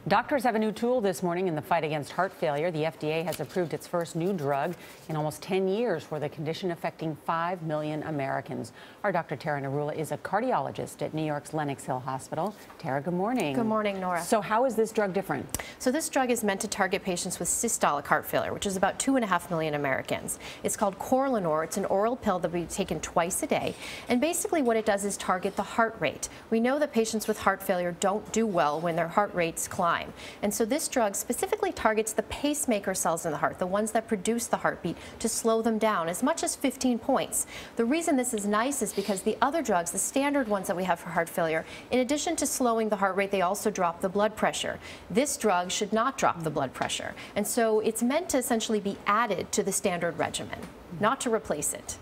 Doctors have a new tool this morning in the fight against heart failure. The FDA has approved its first new drug in almost 10 years for the condition affecting 5 million Americans. Our Dr. Tara Narula is a cardiologist at New York's Lenox Hill Hospital. Tara, good morning. Good morning, Nora. So how is this drug different? So this drug is meant to target patients with systolic heart failure, which is about 2.5 million Americans. It's called Cardiologist. It's an oral pill that we taken twice a day. And basically what it does is target the heart rate. We know that patients with heart failure don't do well when their heart rates climb. And so this drug specifically targets the pacemaker cells in the heart, the ones that produce the heartbeat, to slow them down as much as 15 points. The reason this is nice is because the other drugs, the standard ones that we have for heart failure, in addition to slowing the heart rate, they also drop the blood pressure. This drug should not drop the blood pressure. And so it's meant to essentially be added to the standard regimen, not to replace it.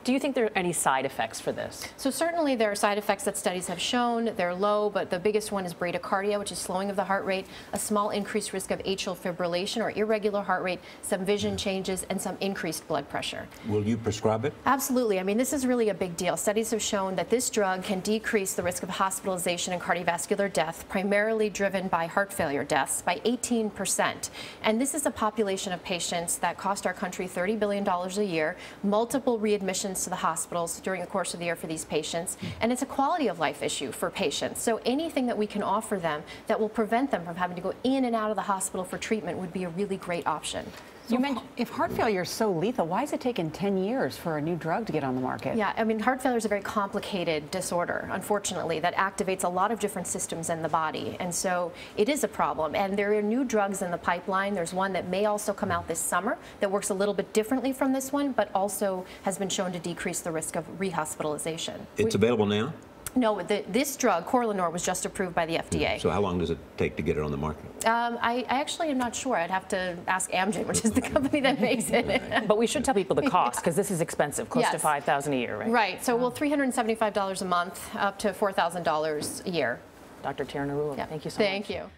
Do you think there are any side effects for this? So certainly there are side effects that studies have shown. They're low, but the biggest one is bradycardia, which is slowing of the heart rate, a small increased risk of atrial fibrillation or irregular heart rate, some vision changes, and some increased blood pressure. Will you prescribe it? Absolutely. I mean, this is really a big deal. Studies have shown that this drug can decrease the risk of hospitalization and cardiovascular death, primarily driven by heart failure deaths, by 18%. And this is a population of patients that cost our country $30 billion a year, multiple readmissions to the hospitals during the course of the year for these patients, and it's a quality of life issue for patients. So anything that we can offer them that will prevent them from having to go in and out of the hospital for treatment would be a really great option. You mentioned, if heart failure is so lethal, why has it taken 10 years for a new drug to get on the market? Yeah, I mean, heart failure is a very complicated disorder, unfortunately, that activates a lot of different systems in the body. And so it is a problem. And there are new drugs in the pipeline. There's one that may also come out this summer that works a little bit differently from this one, but also has been shown to decrease the risk of rehospitalization. It's available now? No, this drug, Cardiologist, was just approved by the FDA. So how long does it take to get it on the market? I actually am not sure. I'd have to ask Amgen, which is the company that makes it. But we should tell people the cost, because this is expensive, close to $5,000 a year, right? Right. So, well, $375 a month, up to $4,000 a year. Dr. Tara Narula, thank you so much. Thank you.